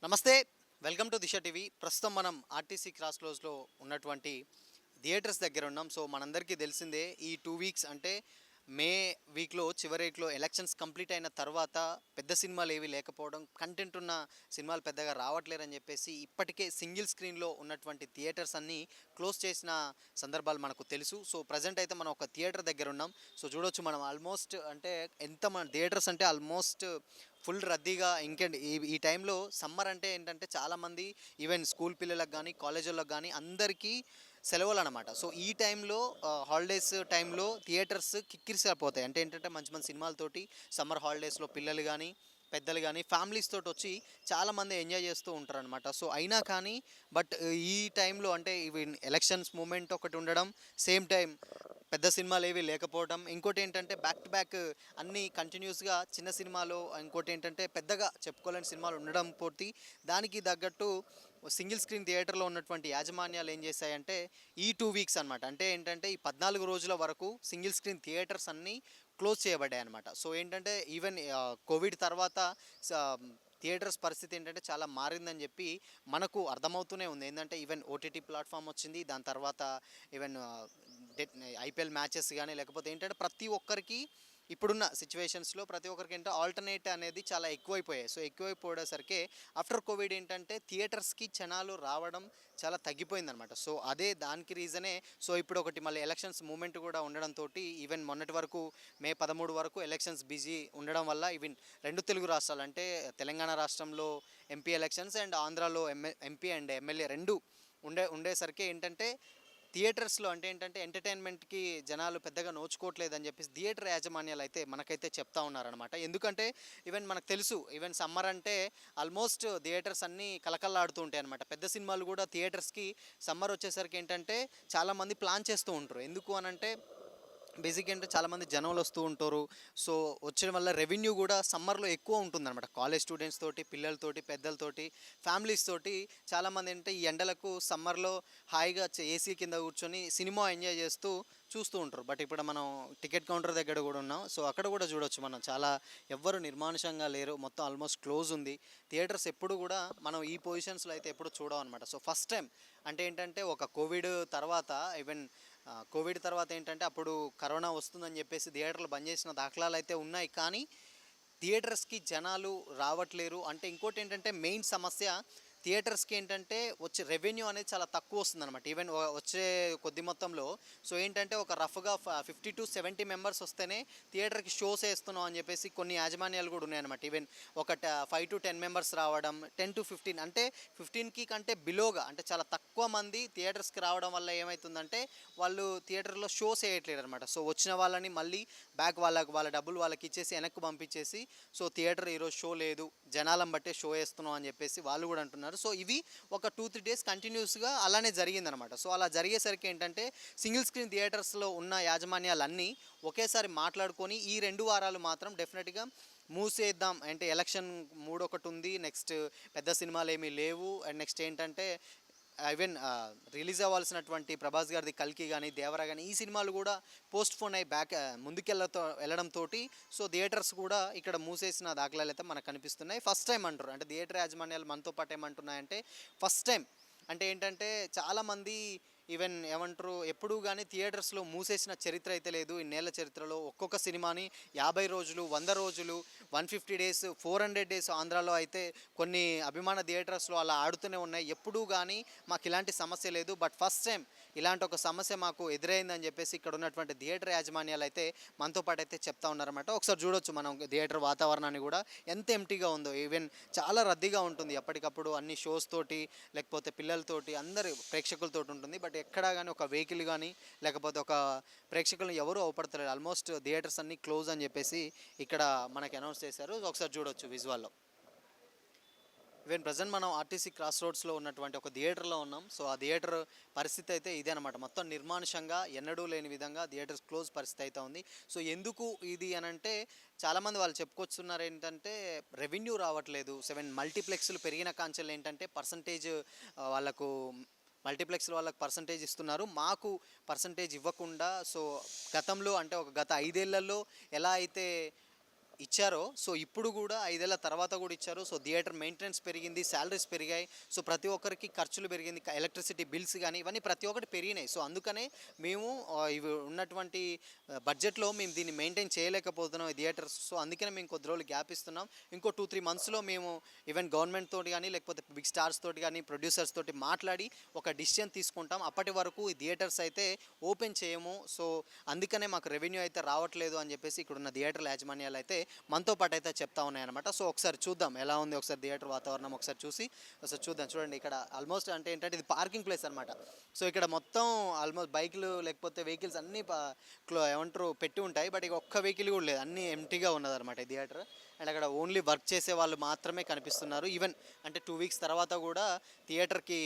నమస్తే. Welcome to Disha TV. ప్రస్తుతం మనం ఆర్టీసీ క్రాస్ రోడ్స్‌లో ఉన్నటువంటి థియేటర్స్ దగ్గర ఉన్నాం. సో, మనందరికీ తెలిసిందే ఈ 2 వీక్స్ అంటే మే వీక్‌లో చివరి వీక్‌లో ఎలక్షన్స్ కంప్లీట్ అయిన తర్వాత పెద్ద సినిమాలేవి లేకపోవడం, కంటెంట్ ఉన్న సినిమాలు పెద్దగా రావట్లేరని చెప్పేసి ఇప్పటికే సింగిల్ స్క్రీన్‌లో ఉన్నటువంటి థియేటర్స్ అన్నీ క్లోజ్ చేసిన సందర్భాలు మనకు తెలుసు. సో, ప్రెజెంట్ అయితే మనం ఒక థియేటర్ దగ్గర ఉన్నాం. సో, చూడొచ్చు మనం ఆల్మోస్ట్ అంటే థియేటర్స్ అంటే ఆల్మోస్ట్ ఫుల్ రద్దీగా ఇంకేంటి ఈ టైంలో సమ్మర్ అంటే ఏంటంటే చాలామంది ఈవెన్ స్కూల్ పిల్లలకు గానీ, కాలేజీలకు గానీ అందరికీ సెలవులనమాట. సో, ఈ టైంలో హాలిడేస్ టైంలో థియేటర్స్ కిక్కిరిసిపోతాయి. అంటే ఏంటంటే మంచి మంచి సినిమాలతోటి సమ్మర్ హాలిడేస్‌లో పిల్లలు గానీ, పెద్దలు గానీ ఫ్యామిలీస్ తోటొచ్చి చాలామంది ఎంజాయ్ చేస్తూ ఉంటారనమాట. సో, అయినా కానీ ఈ టైంలో అంటే ఇవి ఎలక్షన్స్ మూమెంట్ ఒకటి ఉండడం, సేమ్ టైం పెద్ద సినిమాలేవి లేకపోవడం, ఇంకోటేంటంటే బ్యాక్ టు బ్యాక్ అన్నీ కంటిన్యూస్‌గా చిన్న సినిమాలు, ఇంకోటేంటంటే పెద్దగా చెప్పుకోలేని సినిమాలు ఉండడం పోటీ దానికి తగ్గట్టు సింగిల్ స్క్రీన్ థియేటర్‌లో ఉన్నటువంటి యాజమాన్యాలు ఏం చేశాయంటే ఈ 2 వీక్స్ అనమాట. అంటే ఏంటంటే ఈ 14 రోజుల వరకు సింగిల్ స్క్రీన్ థియేటర్స్ అన్నీ క్లోజ్ చేయబడ్డాయన్నమాట. సో, ఏంటంటే ఈవెన్ కోవిడ్ తర్వాత స థియేటర్స్ పరిస్థితి ఏంటంటే చాలా మారిందని చెప్పి మనకు అర్థమవుతూనే ఉంది. ఏందంటే ఈవెన్ ఓటీటీ ప్లాట్‌ఫామ్ వచ్చింది. దాని తర్వాత ఈవెన్ ఐపీఎల్ మ్యాచెస్ గానీ, లేకపోతే ఏంటంటే ప్రతి ఒక్కరికి ఇప్పుడున్న సిచ్యువేషన్స్‌లో ప్రతి ఒక్కరికి ఏంటంటే ఆల్టర్‌నేట్ అనేది చాలా ఎక్కువైపోయాయి. సో, ఎక్కువైపోయేసరికి ఆఫ్టర్ కోవిడ్ ఏంటంటే థియేటర్స్‌కి జనాలు రావడం చాలా తగ్గిపోయిందనమాట. సో, అదే దానికి రీజనే. సో, ఇప్పుడు ఒకటి మళ్ళీ ఎలక్షన్స్ మూవ్‌మెంట్ కూడా ఉండడంతోటి ఈవెన్ మొన్నటి వరకు మే 13 వరకు ఎలక్షన్స్ బిజీ ఉండడం వల్ల ఈవెన్ 2 తెలుగు రాష్ట్రాలు అంటే తెలంగాణ రాష్ట్రంలో ఎంపీ ఎలక్షన్స్ అండ్ ఆంధ్రాలో ఎంపీ అండ్ ఎమ్మెల్యే 2 ఉండేసరికి ఏంటంటే థియేటర్స్‌లో అంటే ఏంటంటే ఎంటర్‌టైన్‌మెంట్‌కి జనాలు పెద్దగా నోచుకోవట్లేదని చెప్పేసి థియేటర్ యాజమాన్యాలయితే మనకైతే చెప్తా ఉన్నారనమాట. ఎందుకంటే ఈవెన్ మనకు తెలుసు ఈవెన్ సమ్మర్ అంటే ఆల్మోస్ట్ థియేటర్స్ అన్నీ కళకళలాడుతూ ఉంటాయనమాట. పెద్ద సినిమాలు కూడా థియేటర్స్‌కి సమ్మర్ వచ్చేసరికి ఏంటంటే చాలామంది ప్లాన్ చేస్తూ ఉంటారు. ఎందుకు అనంటే బేసిక్‌గా ఏంటంటే చాలామంది జనాలొస్తూ ఉంటారు. సో, వచ్చడం వల్ల రెవెన్యూ గూడా సమ్మర్‌లో ఎక్కువ ఉంటుందనమాట. కాలేజ్ స్టూడెంట్స్ తోటి, పిల్లలతోటి, పెద్దలతోటి, ఫ్యామిలీస్ తోటి చాలామంది ఏంటంటే ఈ ఎండలకు సమ్మర్‌లో హాయిగా ఏసీ కింద కూర్చొని సినిమా ఎంజాయ్ చేస్తూ చూస్తూ ఉంటారు. బట్ ఇప్పుడు మనం టికెట్ కౌంటర్ దగ్గర గూడా ఉన్నాం. సో, అక్కడ గూడా చూడొచ్చు మనం చాలా ఎవ్వరు నిర్మానుషంగా లేరు. మొత్తం ఆల్మోస్ట్ క్లోజ్ ఉంది. థియేటర్స్ ఎప్పుడు గూడా మనం ఈ పొజిషన్స్‌లో అయితే ఎప్పుడు చూడమనమాట. సో, ఫస్ట్ టైం అంటే ఏంటంటే ఒక కోవిడ్ తర్వాత ఈవెన్ కోవిడ్ తర్వాత ఏంటంటే అప్పుడు కరోనా వస్తుందని చెప్పేసి థియేటర్లు బంద్ చేసిన దాఖలాలైతే ఉన్నాయి. కానీ థియేటర్స్‌కి జనాలు రావట్లేరు. అంటే ఇంకోటేంటంటే మెయిన్ సమస్య థియేటర్స్‌కి ఏంటంటే వచ్చే రెవెన్యూ అనేది చాలా తక్కువొస్తుందనమాట. ఈవెన్ వచ్చే కొద్ది మొత్తంలో సో, ఏంటంటే ఒక రఫ్‌గా 50-70 మెంబర్స్ వస్తేనే థియేటర్‌కి షోస్ ఏస్తున్నాం అని చెప్పేసి కొన్ని యాజమాన్యాలు కూడా ఉన్నాయన్నమాట. ఈవెన్ ఒక 5-10 మెంబర్స్ రావడం, 10-15 అంటే 15కి కంటే బిలోగా అంటే చాలా తక్కువ మంది థియేటర్స్‌కి రావడం వల్ల ఏమైతుందంటే వాళ్ళు థియేటర్‌లో షోస్ ఏయట్లేదనమాట. సో, వచ్చిన వాళ్ళని మళ్ళీ బ్యాక్ వాళ్ళ డబ్బులు వాళ్ళకిచ్చేసి వెనక్కి పంపించేసి సో, థియేటర్ ఈరోజు షో లేదు, జనాలను బట్టే షో ఏస్తున్నాం అని చెప్పేసి వాళ్ళు కూడా అంటున్నారు. సో, ఇవి ఒక 2-3 డేస్ కంటిన్యూస్‌గా అలానే జరిగిందనమాట. సో, అలా జరిగేసరికి ఏంటంటే సింగిల్ స్క్రీన్ థియేటర్స్‌లో ఉన్న యాజమాన్యాలన్నీ ఒకేసారి మాట్లాడుకొని ఈ 2 వారాలు మాత్రం డెఫినెట్‌గా మూసేద్దాం. అంటే ఎలక్షన్ మూడ్ ఒకటుంది. నెక్స్ట్ పెద్ద సినిమాలేమీ లేవు. అండ్ నెక్స్ట్ ఏంటంటే ఈవెన్ రిలీజ్ అవ్వాల్సినటువంటి ప్రభాస్ గారిది 'కల్కి' గానీ, 'దేవరా' గానీ ఈ సినిమాలు కూడా పోస్ట్‌పోన్ అయ్యి వెళ్ళడంతోటి సో, థియేటర్స్ కూడా ఇక్కడ మూసేసిన దాఖలాలైతే మనకు కనిపిస్తున్నాయి. ఫస్ట్ టైమ్ అంటారు. అంటే థియేటర్ యాజమాన్యాలు మనతో పాటు ఏమంటున్నాయంటే ఫస్ట్ టైం అంటే ఏంటంటే చాలామంది ఈవెన్ ఏమంటారు ఎప్పుడూ గానీ థియేటర్స్‌లో మూసేసిన చరిత్ర అయితే లేదు. ఇన్నేళ్ల చరిత్రలో ఒక్కొక్క సినిమాని 50 రోజులు, 100 రోజులు, 150 డేస్, 400 డేస్ ఆంధ్రాలో అయితే కొన్ని అభిమాన థియేటర్స్‌లో అలా ఆడుతూనే ఉన్నాయి. ఎప్పుడూ గానీ మాకు ఇలాంటి సమస్య లేదు. బట్ ఫస్ట్ టైం ఇలాంటి ఒక సమస్య మాకు ఎదురైందని చెప్పేసి ఇక్కడ ఉన్నటువంటి థియేటర్ యాజమాన్యాలు అయితే మనతో పాటు అయితే చెప్తా ఉన్నారన్నమాట. ఒకసారి చూడొచ్చు మనం థియేటర్ వాతావరణాన్ని కూడా ఎంత ఎంప్టీగా ఉందో. ఈవెన్ చాలా రద్దీగా ఉంటుంది. ఎప్పటికప్పుడు అన్ని షోస్ తోటి లేకపోతే పిల్లలతోటి అందరు ప్రేక్షకులతోటి ఉంటుంది. బట్ ఎక్కడా గానీ ఒక వెహికల్ గానీ లేకపోతే ఒక ప్రేక్షకులను ఎవరు అవపడతలేరు. ఆల్మోస్ట్ థియేటర్స్ అన్నీ క్లోజ్ అని చెప్పేసి ఇక్కడ మనకి అనౌన్స్ చేశారు. ఒకసారి చూడొచ్చు విజువల్‌లో. ఈవెన్ ప్రెజెంట్ మనం ఆర్టీసీ క్రాస్ రోడ్స్‌లో ఉన్నటువంటి ఒక థియేటర్‌లో ఉన్నాం. సో, ఆ థియేటర్ పరిస్థితి అయితే ఇదే అనమాట. మొత్తం నిర్మానుషంగా ఎన్నడూ లేని విధంగా థియేటర్స్ క్లోజ్ పరిస్థితి అయితే ఉంది. సో, ఎందుకు ఇది అనంటే చాలామంది వాళ్ళు చెప్పుకొస్తున్నారు ఏంటంటే రెవెన్యూ రావట్లేదు. 7 మల్టీప్లెక్స్‌లు పెరిగిన కాంచెలు ఏంటంటే పర్సెంటేజ్ వాళ్ళకు మల్టీప్లెక్స్‌ల వాళ్ళకి పర్సెంటేజ్ ఇస్తున్నారు. మాకు పర్సెంటేజ్ ఇవ్వకుండా సో, గతంలో అంటే ఒక గత 5 ఏళ్లలో ఎలా అయితే ఇచ్చారో సో ఇప్పుడు కూడా 5 ఏళ్ల తర్వాత కూడా ఇచ్చారు. సో థియేటర్ మెయింటెనెన్స్ పెరిగింది, శాలరీస్ పెరిగాయి. సో ప్రతి ఒక్కరికి ఖర్చులు పెరిగింది, ఎలక్ట్రిసిటీ బిల్స్ కానీ ఇవన్నీ ప్రతి ఒక్కటి పెరిగినాయి. సో అందుకనే మేము ఇవి ఉన్నటువంటి బడ్జెట్లో మేము దీన్ని మెయింటైన్ చేయలేకపోతున్నాం ఈ థియేటర్స్. సో అందుకనే మేము కొద్ది రోజులు గ్యాప్ ఇస్తున్నాం. ఇంకో 2-3 మంత్స్లో మేము ఈవెన్ గవర్నమెంట్ తోటి కానీ లేకపోతే బిగ్ స్టార్స్ తోటి కానీ ప్రొడ్యూసర్స్ తోటి మాట్లాడి ఒక డిసిషన్ తీసుకుంటాం. అప్పటి వరకు ఈ థియేటర్స్ అయితే ఓపెన్ చేయము. సో అందుకనే మాకు రెవెన్యూ అయితే రావట్లేదు అని చెప్పేసి ఇక్కడున్న థియేటర్ల యాజమాన్యాలు అయితే మనతో పాటు అయితే చెప్తా ఉన్నాయన్నమాట. సో ఒకసారి చూద్దాం ఎలా ఉంది, ఒకసారి థియేటర్ వాతావరణం ఒకసారి చూసి ఒకసారి చూద్దాం. చూడండి ఇక్కడ ఆల్మోస్ట్ అంటే ఏంటంటే ఇది పార్కింగ్ ప్లేస్ అనమాట. సో ఇక్కడ మొత్తం ఆల్మోస్ట్ బైకులు లేకపోతే వెహికల్స్ అన్నీ ఏమంటారు పెట్టి ఉంటాయి. బట్ ఇక ఒక్క వెహికల్ కూడా లేదు, అన్నీ ఎంటీగా ఉన్నదన్నమాట ఈ థియేటర్. అండ్ అక్కడ ఓన్లీ వర్క్ చేసే వాళ్ళు మాత్రమే కనిపిస్తున్నారు. ఈవెన్ అంటే 2 వీక్స్ తర్వాత కూడా థియేటర్కి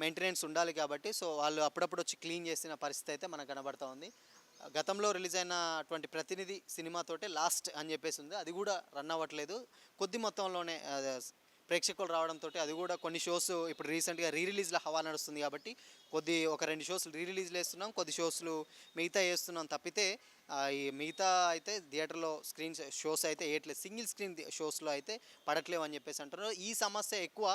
మెయింటెనెన్స్ ఉండాలి కాబట్టి సో వాళ్ళు అప్పుడప్పుడు వచ్చి క్లీన్ చేసిన పరిస్థితి అయితే మనకు కనబడతా ఉంది. గతంలో రిలీజ్ అయినటువంటి ప్రతినిధి సినిమాతోటే లాస్ట్ అని చెప్పేసి ఉంది, అది కూడా రన్ అవ్వట్లేదు. కొద్ది మొత్తంలోనే ప్రేక్షకులు రావడంతో అది కూడా కొన్ని షోస్ ఇప్పుడు రీసెంట్గా రిలీజ్ల హవా నడుస్తుంది కాబట్టి ఒక 2 షోస్లు రిలీజ్లు వేస్తున్నాం, కొద్ది షోస్లు మిగతా వేస్తున్నాం తప్పితే ఈ మిగతా అయితే థియేటర్లో స్క్రీన్ షోస్ అయితే వేయట్లేదు. సింగిల్ స్క్రీన్ షోస్లో అయితే పడట్లేవు అని చెప్పేసి అంటున్నారు. ఈ సమస్య ఎక్కువ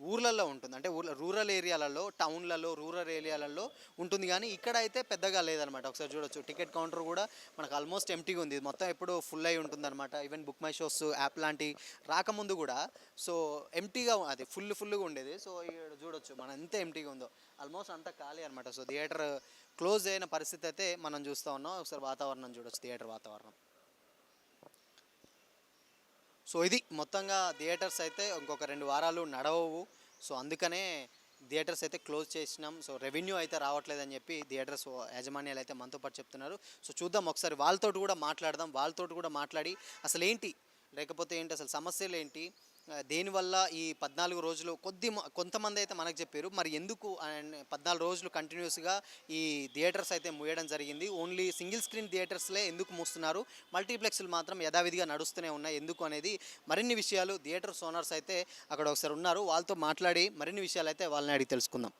ఊర్లలో ఉంటుంది, అంటే రూరల్ ఏరియాలలో, టౌన్లలో, రూరల్ ఏరియాలలో ఉంటుంది. కానీ ఇక్కడ అయితే పెద్దగా లేదనమాట. ఒకసారి చూడొచ్చు, టికెట్ కౌంటర్ కూడా మనకు ఆల్మోస్ట్ ఎంటీగా ఉంది. మొత్తం ఎప్పుడు ఫుల్ అయి ఉంటుంది అనమాట. Even book my shows app లాంటి రాకముందు కూడా సో ఎంటీగా అది ఫుల్గా ఉండేది. సో ఇక్కడ చూడొచ్చు మనం ఎంత ఎంటీగా ఉందో, ఆల్మోస్ట్ అంతా ఖాళీ అనమాట. సో థియేటర్ క్లోజ్ అయిన పరిస్థితి అయితే మనం చూస్తూ ఉన్నాం. ఒకసారి వాతావరణం చూడొచ్చు, థియేటర్ వాతావరణం. సో ఇది మొత్తంగా థియేటర్స్ అయితే ఇంకొక 2 వారాలు నడవవు. సో అందుకనే థియేటర్స్ అయితే క్లోజ్ చేసినాం. సో రెవెన్యూ అయితే రావట్లేదని చెప్పి థియేటర్స్ యాజమాన్యాలు అయితే మనతో పాటు చెప్తున్నారు. సో చూద్దాం, ఒకసారి వాళ్ళతోటి కూడా మాట్లాడదాం. వాళ్ళతోటి కూడా మాట్లాడి అసలు ఏంటి, లేకపోతే ఏంటి అసలు సమస్యలు ఏంటి, దేనివల్ల ఈ 14 రోజులు కొంతమంది అయితే మనకు చెప్పారు మరి ఎందుకు 14 రోజులు కంటిన్యూస్గా ఈ థియేటర్స్ అయితే మూయడం జరిగింది. ఓన్లీ సింగిల్ స్క్రీన్ థియేటర్స్లే ఎందుకు మూస్తున్నారు, మల్టీప్లెక్స్లు మాత్రం యథావిధిగా నడుస్తూనే ఉన్నాయి ఎందుకు అనేది మరిన్ని విషయాలు థియేటర్స్ ఓనర్స్ అయితే అక్కడ ఒకసారి ఉన్నారు, వాళ్ళతో మాట్లాడి మరిన్ని విషయాలు అయితే వాళ్ళని అడిగి తెలుసుకుందాం.